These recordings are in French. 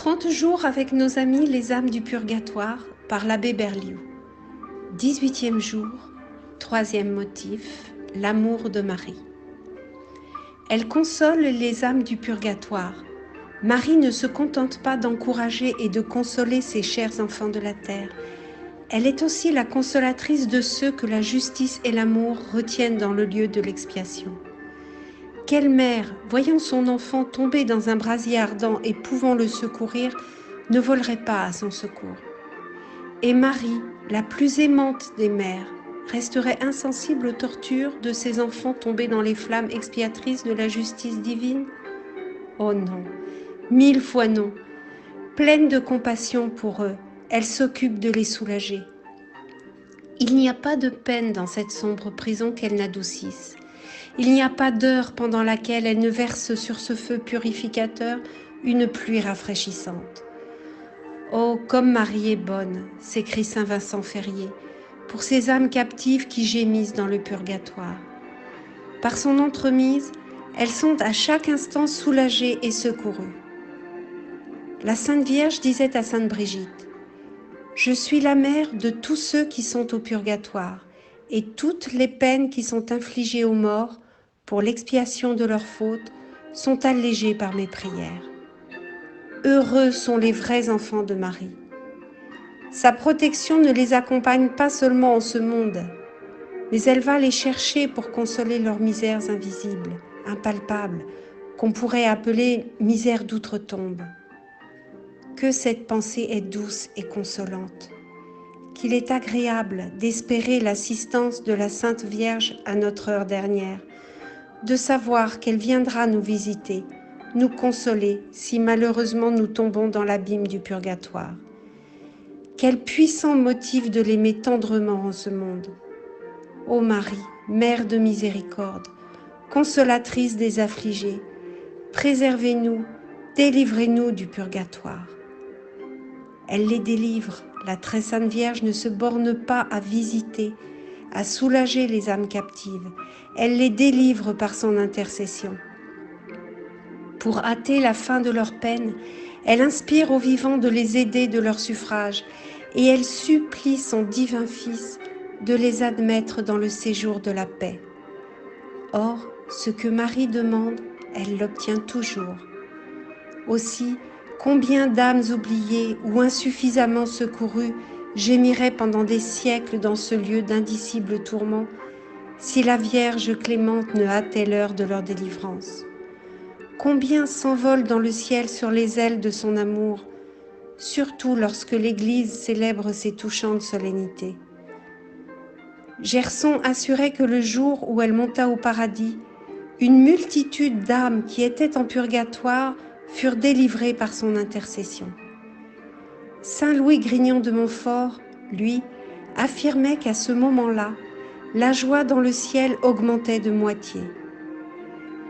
30 jours avec nos amis les âmes du purgatoire par l'abbé Berlioz. 18e jour, 3e motif, l'amour de Marie. Elle console les âmes du purgatoire. Marie ne se contente pas d'encourager et de consoler ses chers enfants de la terre. Elle est aussi la consolatrice de ceux que la justice et l'amour retiennent dans le lieu de l'expiation. Quelle mère, voyant son enfant tomber dans un brasier ardent et pouvant le secourir, ne volerait pas à son secours? Et Marie, la plus aimante des mères, resterait insensible aux tortures de ses enfants tombés dans les flammes expiatrices de la justice divine? Oh non, 1000 fois non. Pleine de compassion pour eux, elle s'occupe de les soulager. Il n'y a pas de peine dans cette sombre prison qu'elle n'adoucisse. Il n'y a pas d'heure pendant laquelle elle ne verse sur ce feu purificateur une pluie rafraîchissante. Oh, comme Marie est bonne, s'écrie saint Vincent Ferrier, pour ces âmes captives qui gémissent dans le purgatoire. Par son entremise, elles sont à chaque instant soulagées et secourues. La Sainte Vierge disait à sainte Brigitte: « Je suis la mère de tous ceux qui sont au purgatoire, et toutes les peines qui sont infligées aux morts pour l'expiation de leurs fautes sont allégées par mes prières. Heureux sont les vrais enfants de Marie. Sa protection ne les accompagne pas seulement en ce monde, mais elle va les chercher pour consoler leurs misères invisibles, impalpables, qu'on pourrait appeler misères d'outre-tombe. Que cette pensée est douce et consolante, qu'il est agréable d'espérer l'assistance de la Sainte Vierge à notre heure dernière, de savoir qu'elle viendra nous visiter, nous consoler si malheureusement nous tombons dans l'abîme du purgatoire. Quel puissant motif de l'aimer tendrement en ce monde. Ô Marie, Mère de miséricorde, consolatrice des affligés, préservez-nous, délivrez-nous du purgatoire. Elle les délivre, la très sainte Vierge ne se borne pas à visiter, à soulager les âmes captives, elle les délivre par son intercession. Pour hâter la fin de leur peine, elle inspire aux vivants de les aider de leur suffrage et elle supplie son divin Fils de les admettre dans le séjour de la paix. Or, ce que Marie demande, elle l'obtient toujours. Aussi, combien d'âmes oubliées ou insuffisamment secourues gémiraient pendant des siècles dans ce lieu d'indicibles tourments si la Vierge clémente ne hâtait l'heure de leur délivrance. Combien s'envolent dans le ciel sur les ailes de son amour, surtout lorsque l'Église célèbre ses touchantes solennités. Gerson assurait que le jour où elle monta au paradis, une multitude d'âmes qui étaient en purgatoire furent délivrées par son intercession. Saint Louis Grignon de Montfort, lui, affirmait qu'à ce moment-là, la joie dans le ciel augmentait de moitié.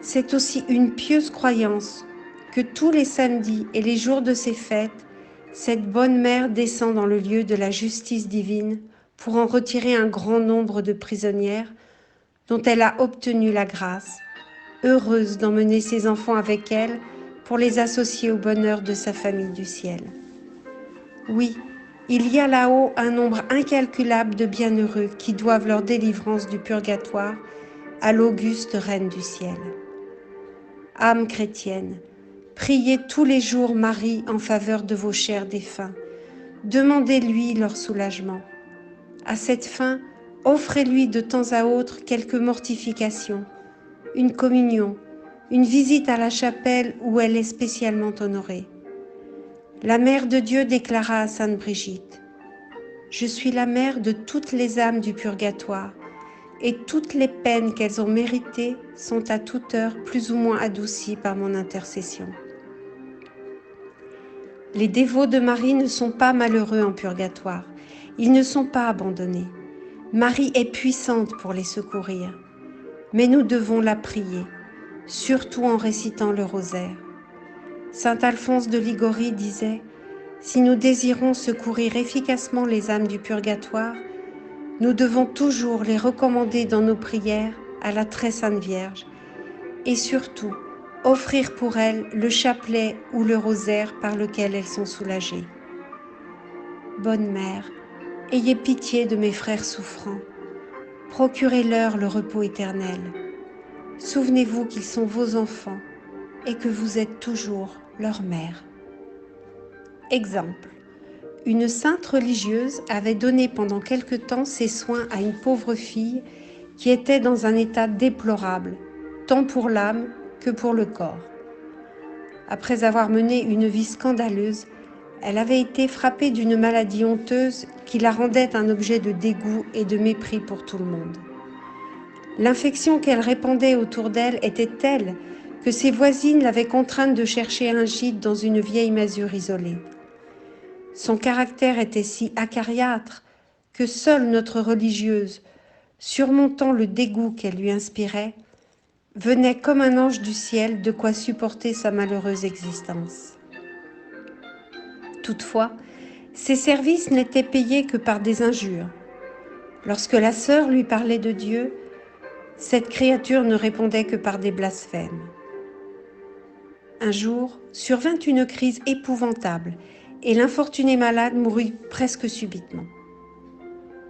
C'est aussi une pieuse croyance que tous les samedis et les jours de ses fêtes, cette bonne mère descend dans le lieu de la justice divine pour en retirer un grand nombre de prisonnières dont elle a obtenu la grâce, heureuse d'emmener ses enfants avec elle pour les associer au bonheur de sa famille du ciel. Oui, il y a là-haut un nombre incalculable de bienheureux qui doivent leur délivrance du purgatoire à l'auguste Reine du ciel. Âmes chrétiennes, priez tous les jours Marie en faveur de vos chers défunts. Demandez-lui leur soulagement. À cette fin, offrez-lui de temps à autre quelques mortifications, une communion, une visite à la chapelle où elle est spécialement honorée. La Mère de Dieu déclara à sainte Brigitte: « Je suis la mère de toutes les âmes du purgatoire, et toutes les peines qu'elles ont méritées sont à toute heure plus ou moins adoucies par mon intercession. » Les dévots de Marie ne sont pas malheureux en purgatoire, ils ne sont pas abandonnés. Marie est puissante pour les secourir, mais nous devons la prier, surtout en récitant le rosaire. Saint Alphonse de Ligorie disait: « Si nous désirons secourir efficacement les âmes du purgatoire, nous devons toujours les recommander dans nos prières à la très sainte Vierge et surtout offrir pour elles le chapelet ou le rosaire par lequel elles sont soulagées. Bonne Mère, ayez pitié de mes frères souffrants, procurez-leur le repos éternel. Souvenez-vous qu'ils sont vos enfants et que vous êtes toujours leur mère. Exemple. Une sainte religieuse avait donné pendant quelque temps ses soins à une pauvre fille qui était dans un état déplorable, tant pour l'âme que pour le corps. Après avoir mené une vie scandaleuse, elle avait été frappée d'une maladie honteuse qui la rendait un objet de dégoût et de mépris pour tout le monde. L'infection qu'elle répandait autour d'elle était telle que ses voisines l'avaient contrainte de chercher un gîte dans une vieille masure isolée. Son caractère était si acariâtre que seule notre religieuse, surmontant le dégoût qu'elle lui inspirait, venait comme un ange du ciel de quoi supporter sa malheureuse existence. Toutefois, ses services n'étaient payés que par des injures. Lorsque la sœur lui parlait de Dieu, cette créature ne répondait que par des blasphèmes. Un jour, survint une crise épouvantable et l'infortunée malade mourut presque subitement.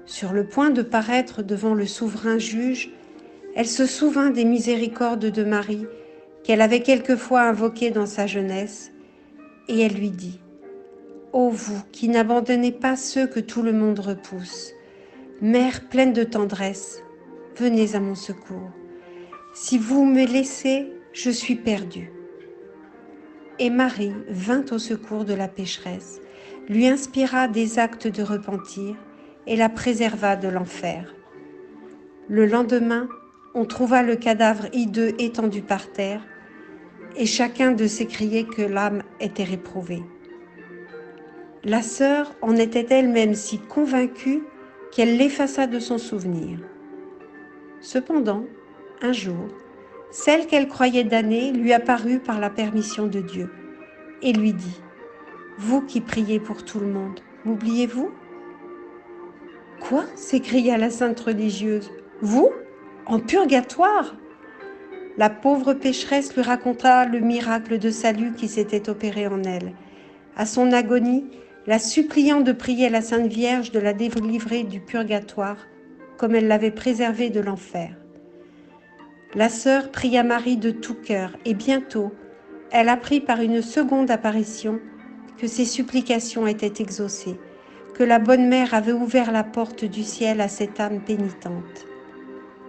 Sur le point de paraître devant le souverain juge, elle se souvint des miséricordes de Marie qu'elle avait quelquefois invoquées dans sa jeunesse, et elle lui dit : « Ô vous qui n'abandonnez pas ceux que tout le monde repousse, Mère pleine de tendresse, venez à mon secours. Si vous me laissez, je suis perdue. » Et Marie vint au secours de la pécheresse, lui inspira des actes de repentir et la préserva de l'enfer. Le lendemain, on trouva le cadavre hideux étendu par terre, et chacun de s'écriait que l'âme était réprouvée. La sœur en était elle-même si convaincue qu'elle l'effaça de son souvenir. Cependant, un jour, celle qu'elle croyait damnée lui apparut par la permission de Dieu et lui dit : « Vous qui priez pour tout le monde, m'oubliez-vous ? » « Quoi ? S'écria la sainte religieuse. « Vous ? En purgatoire ?» La pauvre pécheresse lui raconta le miracle de salut qui s'était opéré en elle. À son agonie, la suppliant de prier la Sainte Vierge de la délivrer du purgatoire, comme elle l'avait préservée de l'enfer. La sœur pria Marie de tout cœur, et bientôt, elle apprit par une seconde apparition que ses supplications étaient exaucées, que la bonne mère avait ouvert la porte du ciel à cette âme pénitente.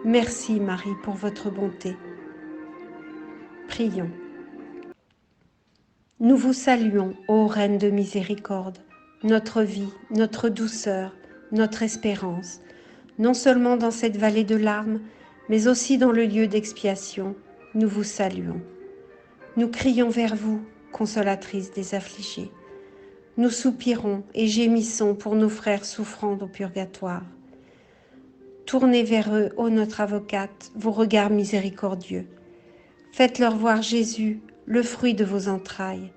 Merci Marie pour votre bonté. Prions. Nous vous saluons, ô Reine de miséricorde, notre vie, notre douceur, notre espérance, non seulement dans cette vallée de larmes, mais aussi dans le lieu d'expiation, nous vous saluons. Nous crions vers vous, consolatrice des affligés. Nous soupirons et gémissons pour nos frères souffrant au purgatoire. Tournez vers eux, ô notre avocate, vos regards miséricordieux. Faites-leur voir Jésus, le fruit de vos entrailles.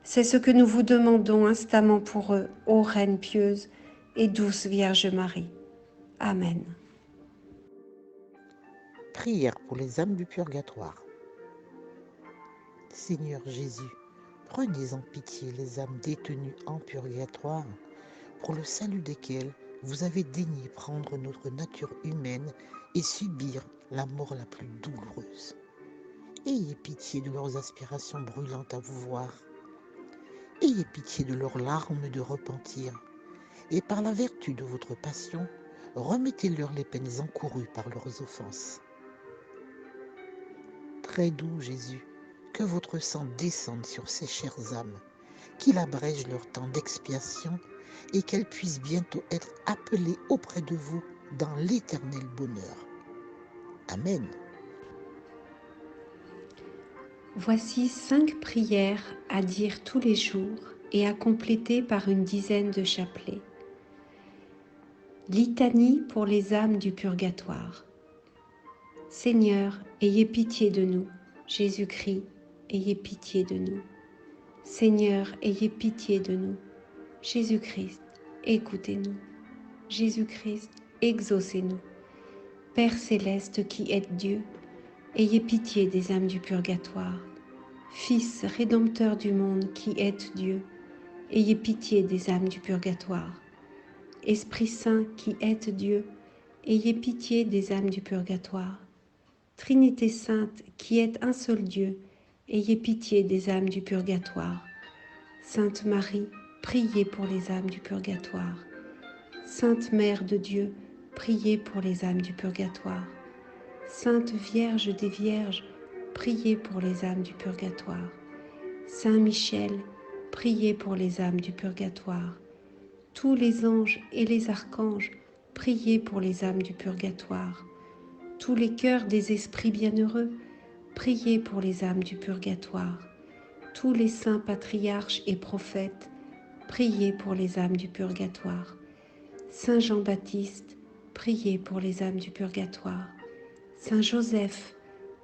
C'est ce que nous vous demandons instamment pour eux, ô Reine pieuse et douce Vierge Marie. Amen. Prière pour les âmes du purgatoire. Seigneur Jésus, prenez en pitié les âmes détenues en purgatoire, pour le salut desquelles vous avez daigné prendre notre nature humaine et subir la mort la plus douloureuse. Ayez pitié de leurs aspirations brûlantes à vous voir. Ayez pitié de leurs larmes de repentir, et par la vertu de votre passion, remettez-leur les peines encourues par leurs offenses. Très doux Jésus, que votre sang descende sur ces chères âmes, qu'il abrège leur temps d'expiation et qu'elles puissent bientôt être appelées auprès de vous dans l'éternel bonheur. Amen. Voici 5 prières à dire tous les jours et à compléter par une dizaine de chapelets. Litanie pour les âmes du purgatoire. Seigneur, ayez pitié de nous. Jésus-Christ, ayez pitié de nous. Seigneur, ayez pitié de nous. Jésus-Christ, écoutez-nous. Jésus-Christ, exaucez-nous. Père céleste qui êtes Dieu, ayez pitié des âmes du purgatoire. Fils rédempteur du monde qui êtes Dieu, ayez pitié des âmes du purgatoire. Esprit Saint qui êtes Dieu, ayez pitié des âmes du purgatoire. Trinité Sainte qui êtes un seul Dieu, ayez pitié des âmes du purgatoire. Sainte Marie, priez pour les âmes du purgatoire. Sainte Mère de Dieu, priez pour les âmes du purgatoire. Sainte Vierge des Vierges, priez pour les âmes du purgatoire. Saint Michel, priez pour les âmes du purgatoire. Tous les anges et les archanges, priez pour les âmes du purgatoire. Tous les cœurs des esprits bienheureux, priez pour les âmes du purgatoire. Tous les saints patriarches et prophètes, priez pour les âmes du purgatoire. Saint Jean-Baptiste, priez pour les âmes du purgatoire. Saint Joseph,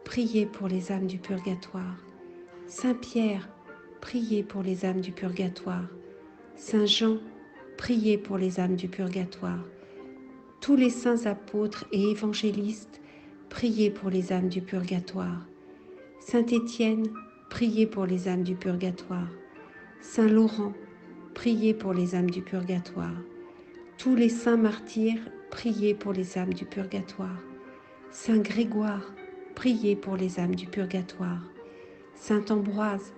priez pour les âmes du purgatoire. Saint Pierre, priez pour les âmes du purgatoire. Saint Jean, priez pour les âmes du purgatoire. Tous les saints apôtres et évangélistes, priez pour les âmes du purgatoire. Saint Étienne, priez pour les âmes du purgatoire. Saint Laurent, priez pour les âmes du purgatoire. Tous les saints martyrs, priez pour les âmes du purgatoire. Saint Grégoire, priez pour les âmes du purgatoire. Saint Ambroise,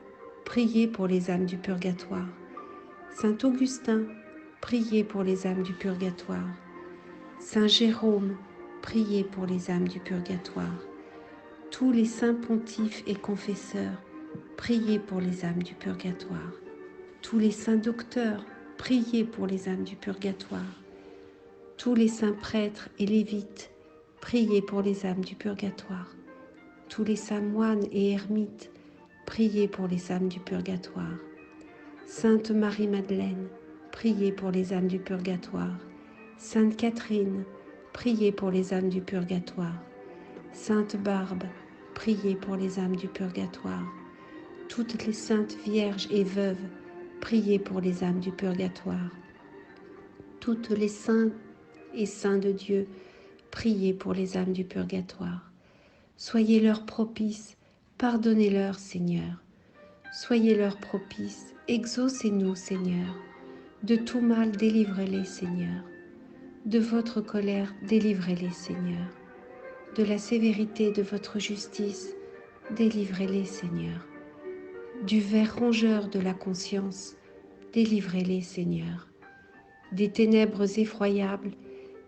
priez pour les âmes du purgatoire. Saint Augustin, priez pour les âmes du purgatoire. Saint Jérôme, priez pour les âmes du purgatoire. Tous les saints pontifes et confesseurs, priez pour les âmes du purgatoire. Tous les saints docteurs, priez pour les âmes du purgatoire. Tous les saints prêtres et lévites, priez pour les âmes du purgatoire. Tous les saints moines et ermites, priez pour les âmes du purgatoire. Sainte Marie-Madeleine, priez pour les âmes du purgatoire. Sainte Catherine, priez pour les âmes du purgatoire. Sainte Barbe, priez pour les âmes du purgatoire. Toutes les saintes vierges et veuves, priez pour les âmes du purgatoire. Toutes les saints et saints de Dieu, priez pour les âmes du purgatoire. Soyez-leur propices, pardonnez-leur, Seigneur. Soyez-leur propices, exaucez-nous, Seigneur. De tout mal, délivrez-les, Seigneur. De votre colère, délivrez-les, Seigneur. De la sévérité de votre justice, délivrez-les, Seigneur. Du ver rongeur de la conscience, délivrez-les, Seigneur. Des ténèbres effroyables,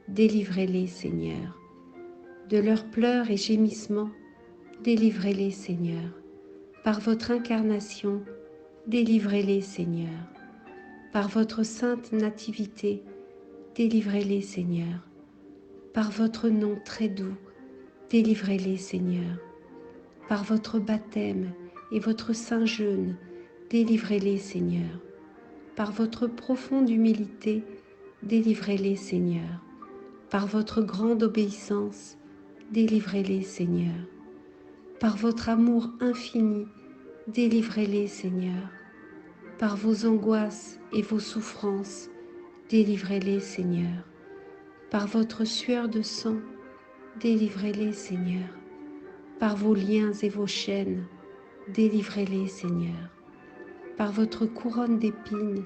délivrez-les, Seigneur. De leurs pleurs et gémissements, délivrez-les, Seigneur. Par votre incarnation, délivrez-les, Seigneur. Par votre sainte nativité, délivrez-les, Seigneur. Par votre nom très doux, délivrez-les, Seigneur. Par votre baptême et votre saint jeûne, délivrez-les, Seigneur. Par votre profonde humilité, délivrez-les, Seigneur. Par votre grande obéissance, délivrez-les, Seigneur. Par votre amour infini, délivrez-les, Seigneur. Par vos angoisses et vos souffrances, délivrez-les, Seigneur. Par votre sueur de sang, délivrez-les, Seigneur. Par vos liens et vos chaînes, délivrez-les, Seigneur. Par votre couronne d'épines,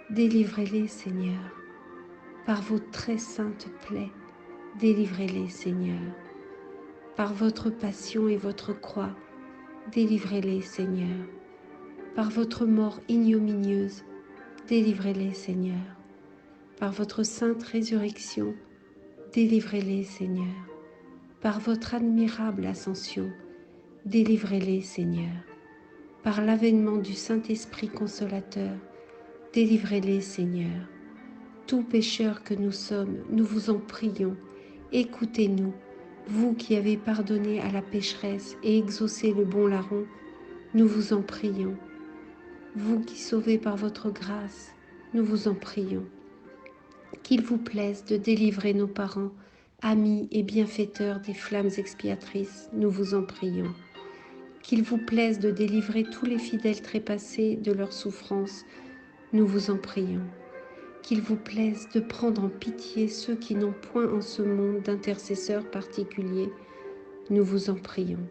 délivrez-les, Seigneur. Par vos très saintes plaies, délivrez-les, Seigneur. Par votre passion et votre croix, délivrez-les, Seigneur. Par votre mort ignominieuse, délivrez-les, Seigneur. Par votre sainte résurrection, délivrez-les, Seigneur. Par votre admirable ascension, délivrez-les, Seigneur. Par l'avènement du Saint-Esprit consolateur, délivrez-les, Seigneur. Tout pécheur que nous sommes, nous vous en prions, écoutez-nous, vous qui avez pardonné à la pécheresse et exaucé le bon larron, nous vous en prions. Vous qui sauvez par votre grâce, nous vous en prions. Qu'il vous plaise de délivrer nos parents, amis et bienfaiteurs des flammes expiatrices, nous vous en prions. Qu'il vous plaise de délivrer tous les fidèles trépassés de leurs souffrances, nous vous en prions. Qu'il vous plaise de prendre en pitié ceux qui n'ont point en ce monde d'intercesseurs particuliers, nous vous en prions.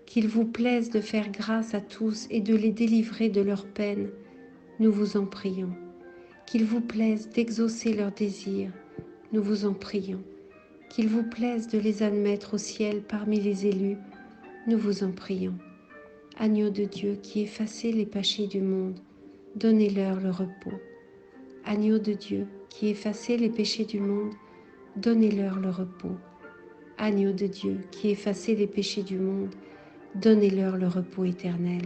Qu'il vous plaise de faire grâce à tous et de les délivrer de leurs peines, nous vous en prions. Qu'il vous plaise d'exaucer leurs désirs, nous vous en prions. Qu'il vous plaise de les admettre au ciel parmi les élus, nous vous en prions. Agneau de Dieu qui effacez les péchés du monde, donnez-leur le repos. Agneau de Dieu qui effacez les péchés du monde, donnez-leur le repos. Agneau de Dieu qui effacez les péchés du monde, donnez-leur le repos éternel.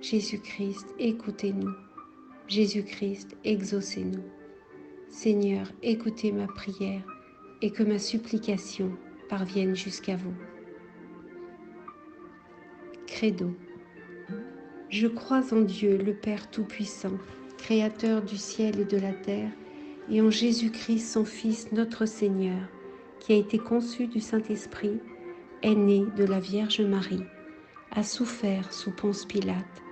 Jésus-Christ, écoutez-nous. Jésus-Christ, exaucez-nous. Seigneur, écoutez ma prière et que ma supplication parvienne jusqu'à vous. Credo. Je crois en Dieu, le Père Tout-Puissant, Créateur du ciel et de la terre, et en Jésus-Christ, son Fils, notre Seigneur, qui a été conçu du Saint-Esprit, est né de la Vierge Marie, a souffert sous Ponce Pilate,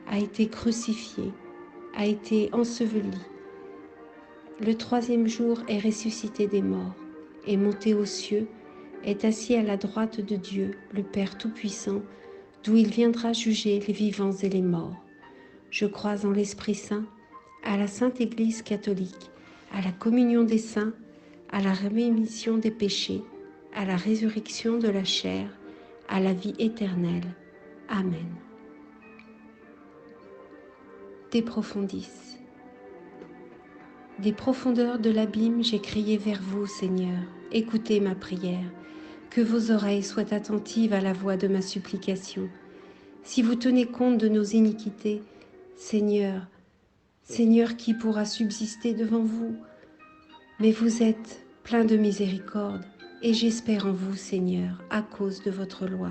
a été crucifié, a été enseveli. Le troisième jour est ressuscité des morts, est monté aux cieux, est assis à la droite de Dieu, le Père Tout-Puissant, d'où il viendra juger les vivants et les morts. Je crois en l'Esprit Saint, à la Sainte Église catholique, à la communion des saints, à la rémission des péchés, à la résurrection de la chair, à la vie éternelle. Amen. De profundis. Des profondeurs de l'abîme, j'ai crié vers vous, Seigneur. Écoutez ma prière. Que vos oreilles soient attentives à la voix de ma supplication. Si vous tenez compte de nos iniquités, Seigneur, Seigneur, qui pourra subsister devant vous? Mais vous êtes plein de miséricorde, et j'espère en vous, Seigneur, à cause de votre loi.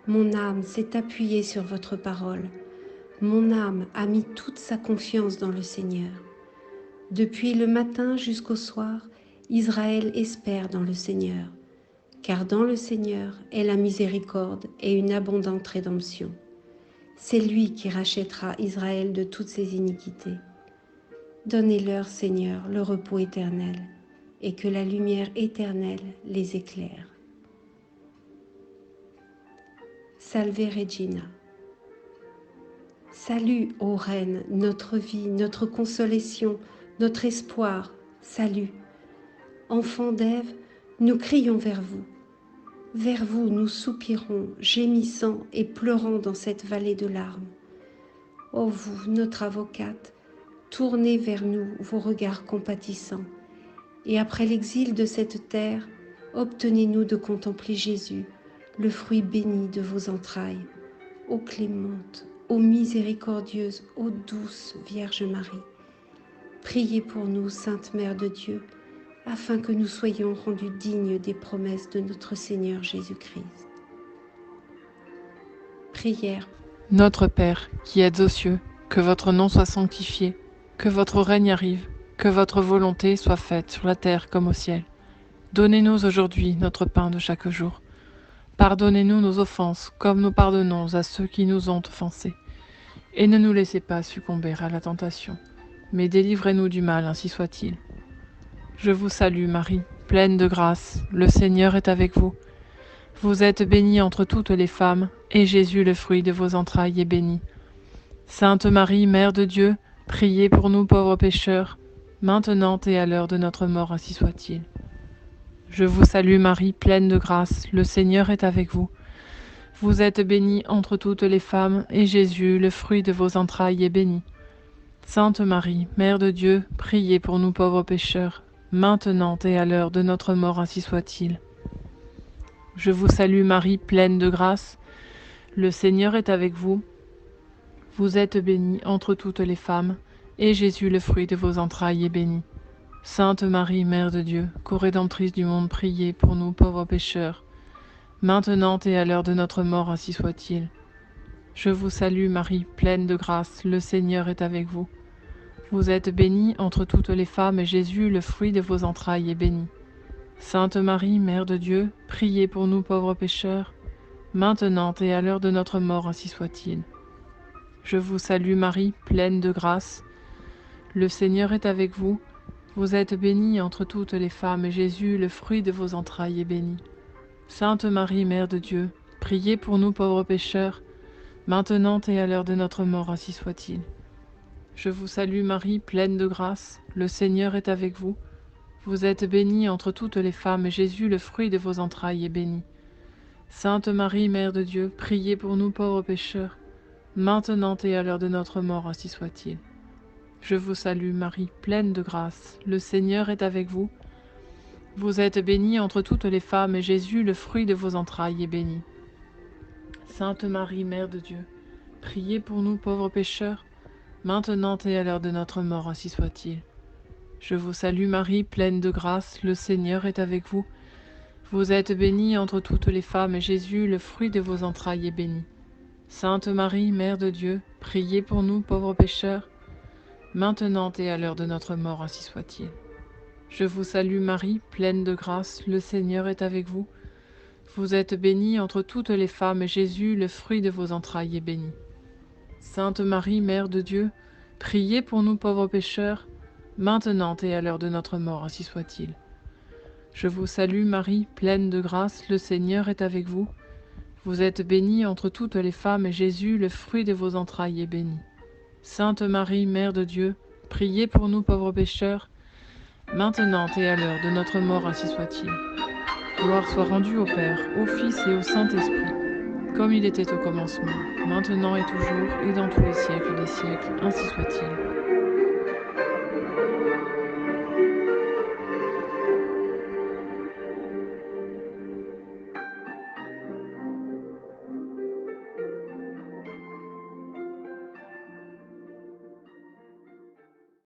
Mon âme s'est appuyée sur votre parole. Mon âme a mis toute sa confiance dans le Seigneur. Depuis le matin jusqu'au soir, Israël espère dans le Seigneur, car dans le Seigneur est la miséricorde et une abondante rédemption. C'est lui qui rachètera Israël de toutes ses iniquités. Donnez-leur, Seigneur, le repos éternel, et que la lumière éternelle les éclaire. Salve Regina. Salut, ô Reine, notre vie, notre consolation, notre espoir, salut. Enfants d'Ève, nous crions vers vous. Vers vous, nous soupirons, gémissant et pleurant dans cette vallée de larmes. Ô vous, notre avocate, tournez vers nous vos regards compatissants, et après l'exil de cette terre, obtenez-nous de contempler Jésus, le fruit béni de vos entrailles. Ô clémente, ô miséricordieuse, ô douce Vierge Marie, priez pour nous, Sainte Mère de Dieu, afin que nous soyons rendus dignes des promesses de notre Seigneur Jésus-Christ. Prière. Notre Père, qui êtes aux cieux, que votre nom soit sanctifié, que votre règne arrive, que votre volonté soit faite sur la terre comme au ciel. Donnez-nous aujourd'hui notre pain de chaque jour. Pardonnez-nous nos offenses, comme nous pardonnons à ceux qui nous ont offensés. Et ne nous laissez pas succomber à la tentation, mais délivrez-nous du mal, ainsi soit-il. Je vous salue Marie, pleine de grâce, le Seigneur est avec vous. Vous êtes bénie entre toutes les femmes, et Jésus, le fruit de vos entrailles, est béni. Sainte Marie, Mère de Dieu, priez pour nous pauvres pécheurs, maintenant et à l'heure de notre mort, ainsi soit-il. Je vous salue Marie, pleine de grâce, le Seigneur est avec vous. Vous êtes bénie entre toutes les femmes, et Jésus, le fruit de vos entrailles, est béni. Sainte Marie, Mère de Dieu, priez pour nous pauvres pécheurs, maintenant et à l'heure de notre mort, ainsi soit-il. Je vous salue Marie, pleine de grâce, le Seigneur est avec vous. Vous êtes bénie entre toutes les femmes, et Jésus, le fruit de vos entrailles, est béni. Sainte Marie, Mère de Dieu, co-rédemptrice du monde, priez pour nous pauvres pécheurs, maintenant et à l'heure de notre mort, ainsi soit-il. Je vous salue Marie, pleine de grâce, le Seigneur est avec vous. Vous êtes bénie entre toutes les femmes, et Jésus, le fruit de vos entrailles, est béni. Sainte Marie, Mère de Dieu, priez pour nous pauvres pécheurs, maintenant et à l'heure de notre mort, ainsi soit-il. Je vous salue Marie, pleine de grâce, le Seigneur est avec vous. Vous êtes bénie entre toutes les femmes, et Jésus, le fruit de vos entrailles, est béni. Sainte Marie, Mère de Dieu, priez pour nous pauvres pécheurs, maintenant et à l'heure de notre mort, ainsi soit-il. Je vous salue Marie, pleine de grâce, le Seigneur est avec vous. Vous êtes bénie entre toutes les femmes, et Jésus, le fruit de vos entrailles, est béni. Sainte Marie, Mère de Dieu, priez pour nous pauvres pécheurs, maintenant et à l'heure de notre mort, ainsi soit-il. Je vous salue Marie, pleine de grâce, le Seigneur est avec vous. Vous êtes bénie entre toutes les femmes, et Jésus, le fruit de vos entrailles, est béni. Sainte Marie, Mère de Dieu, priez pour nous pauvres pécheurs, maintenant et à l'heure de notre mort, ainsi soit-il. Je vous salue Marie, pleine de grâce, le Seigneur est avec vous. Vous êtes bénie entre toutes les femmes, et Jésus, le fruit de vos entrailles, est béni. Sainte Marie, Mère de Dieu, priez pour nous pauvres pécheurs, maintenant et à l'heure de notre mort, ainsi soit-il. Je vous salue Marie, pleine de grâce, le Seigneur est avec vous. Vous êtes bénie entre toutes les femmes, et Jésus, le fruit de vos entrailles, est béni. Sainte Marie, Mère de Dieu, priez pour nous pauvres pécheurs, maintenant et à l'heure de notre mort, ainsi soit-il. Je vous salue Marie, pleine de grâce, le Seigneur est avec vous. Vous êtes bénie entre toutes les femmes, et Jésus, le fruit de vos entrailles, est béni. Sainte Marie, Mère de Dieu, priez pour nous pauvres pécheurs, maintenant et à l'heure de notre mort, ainsi soit-il. Gloire soit rendue au Père, au Fils et au Saint-Esprit, comme il était au commencement, maintenant et toujours, et dans tous les siècles des siècles, ainsi soit-il.